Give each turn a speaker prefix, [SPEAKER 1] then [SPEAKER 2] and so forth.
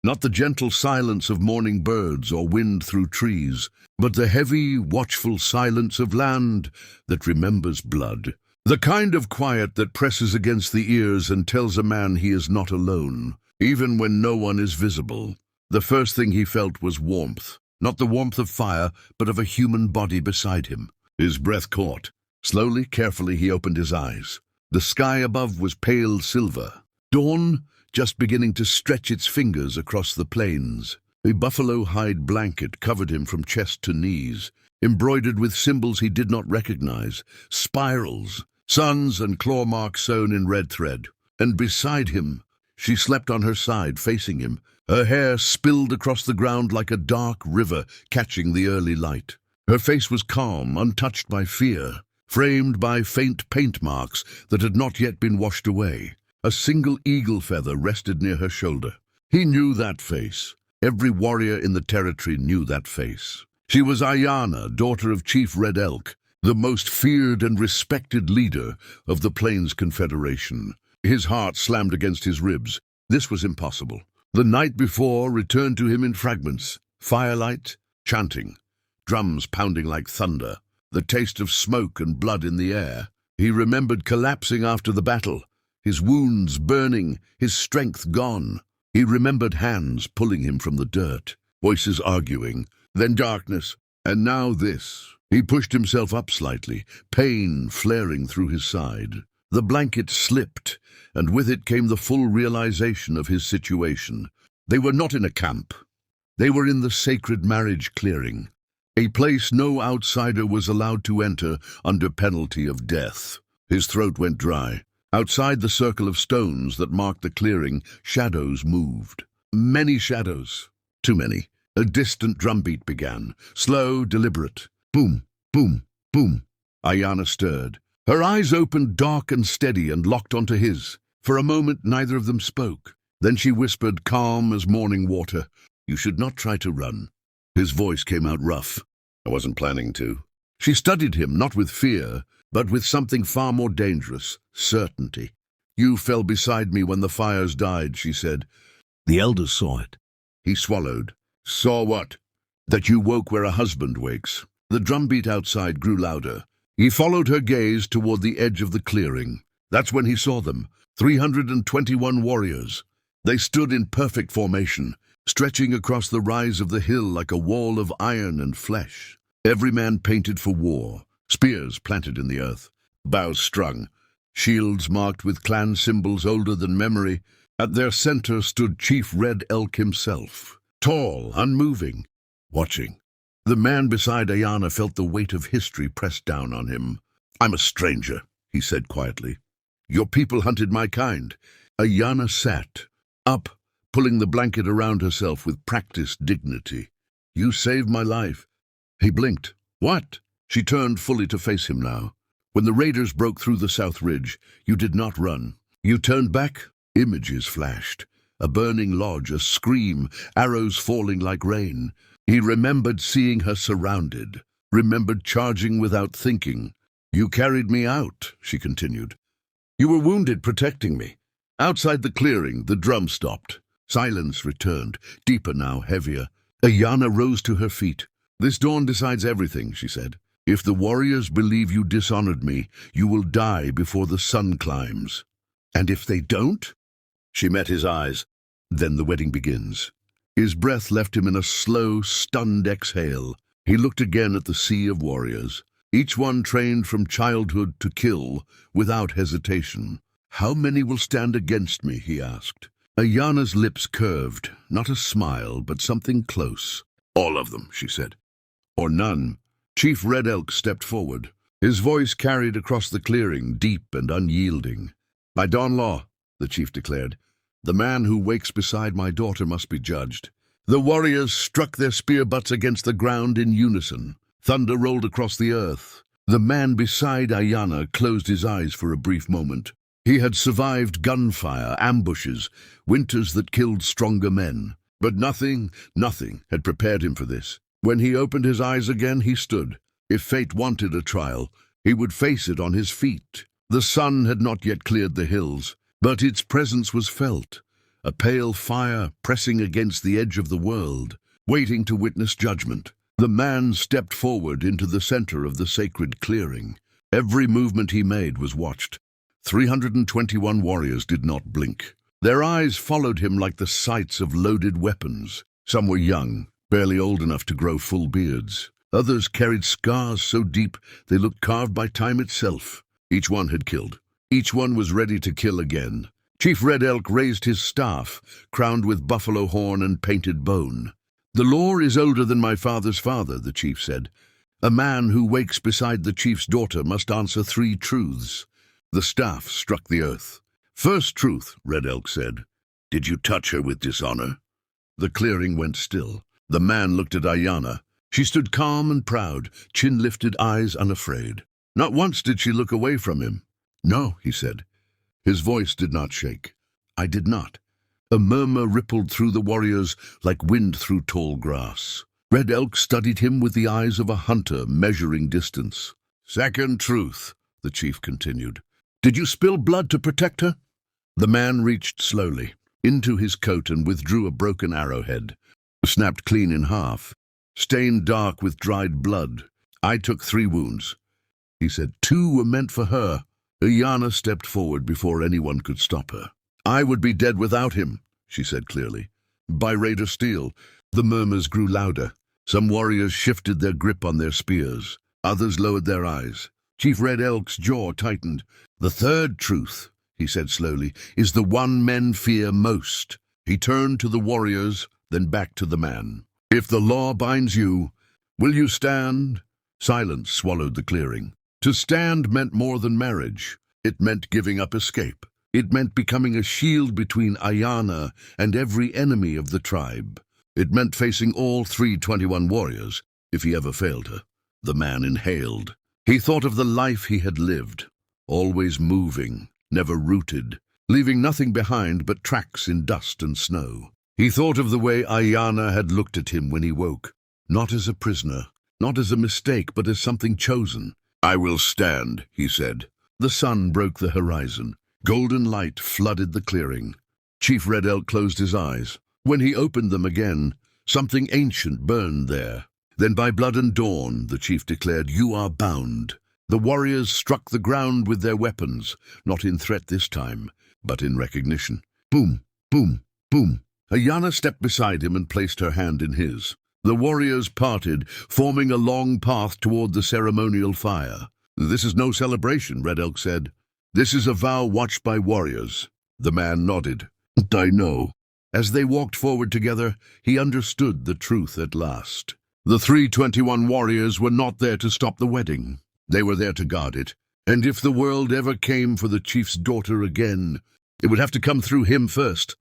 [SPEAKER 1] Not the gentle silence of morning birds or wind through trees, but the heavy, watchful silence of land that remembers blood. The kind of quiet that presses against the ears and tells a man he is not alone, even when no one is visible. The first thing he felt was warmth, not the warmth of fire, but of a human body beside him. His breath caught. Slowly, carefully, he opened his eyes. The sky above was pale silver. Dawn just beginning to stretch its fingers across the plains. A buffalo hide blanket covered him from chest to knees, embroidered with symbols he did not recognize, spirals, suns and claw marks sewn in red thread. And beside him, she slept on her side, facing him, her hair spilled across the ground like a dark river catching the early light. Her face was calm, untouched by fear, framed by faint paint marks that had not yet been washed away. A single eagle feather rested near her shoulder. He knew that face. Every warrior in the territory knew that face. She was Ayana, daughter of Chief Red Elk, the most feared and respected leader of the Plains Confederation. His heart slammed against his ribs. This was impossible. The night before returned to him in fragments. Firelight, chanting, drums pounding like thunder, the taste of smoke and blood in the air. He remembered collapsing after the battle, his wounds burning, his strength gone. He remembered hands pulling him from the dirt, voices arguing, then darkness, and now this. He pushed himself up slightly, pain flaring through his side. The blanket slipped, and with it came the full realization of his situation. They were not in a camp. They were in the sacred marriage clearing, a place no outsider was allowed to enter under penalty of death. His throat went dry. Outside the circle of stones that marked the clearing, shadows moved. Many shadows. Too many. A distant drumbeat began, slow, deliberate. Boom, boom, boom. Ayana stirred. Her eyes opened dark and steady and locked onto his. For a moment, neither of them spoke. Then she whispered, calm as morning water, "You should not try to run." His voice came out rough. "I wasn't planning to." She studied him, not with fear, but with something far more dangerous, certainty. "You fell beside me when the fires died," she said. "The elders saw it." He swallowed. "Saw what?" "That you woke where a husband wakes." The drumbeat outside grew louder. He followed her gaze toward the edge of the clearing. That's when he saw them, 321 warriors. They stood in perfect formation, stretching across the rise of the hill like a wall of iron and flesh. Every man painted for war, spears planted in the earth, bows strung, shields marked with clan symbols older than memory. At their center stood Chief Red Elk himself, tall, unmoving, watching. The man beside Ayana felt the weight of history pressed down on him. "I'm a stranger," he said quietly. "Your people hunted my kind." Ayana sat, up, pulling the blanket around herself with practiced dignity. "You saved my life." He blinked. "What?" She turned fully to face him now. "When the raiders broke through the South Ridge, you did not run. You turned back." Images flashed. A burning lodge, a scream, arrows falling like rain. He remembered seeing her surrounded, remembered charging without thinking. "You carried me out," she continued. "You were wounded protecting me." Outside the clearing, the drum stopped. Silence returned, deeper now, heavier. Ayana rose to her feet. "This dawn decides everything," she said. "If the warriors believe you dishonored me, you will die before the sun climbs. And if they don't?" She met his eyes. "Then the wedding begins." His breath left him in a slow, stunned exhale. He looked again at the sea of warriors, each one trained from childhood to kill, without hesitation. "How many will stand against me?" he asked. Ayana's lips curved, not a smile, but something close. "All of them," she said. "Or none." Chief Red Elk stepped forward. His voice carried across the clearing, deep and unyielding. "By dawn law," the chief declared, "the man who wakes beside my daughter must be judged." The warriors struck their spear butts against the ground in unison. Thunder rolled across the earth. The man beside Ayana closed his eyes for a brief moment. He had survived gunfire, ambushes, winters that killed stronger men. But nothing had prepared him for this. When he opened his eyes again, he stood. If fate wanted a trial, he would face it on his feet. The sun had not yet cleared the hills, but its presence was felt. a pale fire pressing against the edge of the world, waiting to witness judgment. The man stepped forward into the center of the sacred clearing. Every movement he made was watched. 321 warriors did not blink. Their eyes followed him like the sights of loaded weapons. Some were young, barely old enough to grow full beards. Others carried scars so deep they looked carved by time itself. Each one had killed. Each one was ready to kill again. Chief Red Elk raised his staff, crowned with buffalo horn and painted bone. "The law is older than my father's father," the chief said. "A man who wakes beside the chief's daughter must answer 3 truths." The staff struck the earth. "First truth," Red Elk said. "Did you touch her with dishonor?" The clearing went still. The man looked at Ayana. She stood calm and proud, chin lifted, eyes unafraid. Not once did she look away from him. "No," he said. His voice did not shake. "I did not." A murmur rippled through the warriors like wind through tall grass. Red Elk studied him with the eyes of a hunter measuring distance. "Second truth," the chief continued. "Did you spill blood to protect her?" The man reached slowly into his coat and withdrew a broken arrowhead, snapped clean in half, stained dark with dried blood. "I took 3 wounds," he said. "2 were meant for her." Ayana stepped forward before anyone could stop her. "I would be dead without him," she said clearly. "By Raider Steel." The murmurs grew louder. Some warriors shifted their grip on their spears. Others lowered their eyes. Chief Red Elk's jaw tightened. "The third truth," he said slowly, "is the one men fear most." He turned to the warriors, then back to the man. "If the law binds you, will you stand?" Silence swallowed the clearing. To stand meant more than marriage. It meant giving up escape. It meant becoming a shield between Ayana and every enemy of the tribe. It meant facing all 321 warriors, if he ever failed her. The man inhaled. He thought of the life he had lived, always moving, never rooted, leaving nothing behind but tracks in dust and snow. He thought of the way Ayana had looked at him when he woke, not as a prisoner, not as a mistake, but as something chosen. "I will stand," he said. The sun broke the horizon. Golden light flooded the clearing. Chief Red Elk closed his eyes. When he opened them again, something ancient burned there. "Then by blood and dawn," the chief declared, "you are bound." The warriors struck the ground with their weapons, not in threat this time, but in recognition. Boom, boom, boom. Ayana stepped beside him and placed her hand in his. The warriors parted, forming a long path toward the ceremonial fire. "This is no celebration," Red Elk said. "This is a vow watched by warriors." The man nodded. "I know." As they walked forward together, he understood the truth at last. The 321 warriors were not there to stop the wedding. They were there to guard it. And if the world ever came for the chief's daughter again, it would have to come through him first.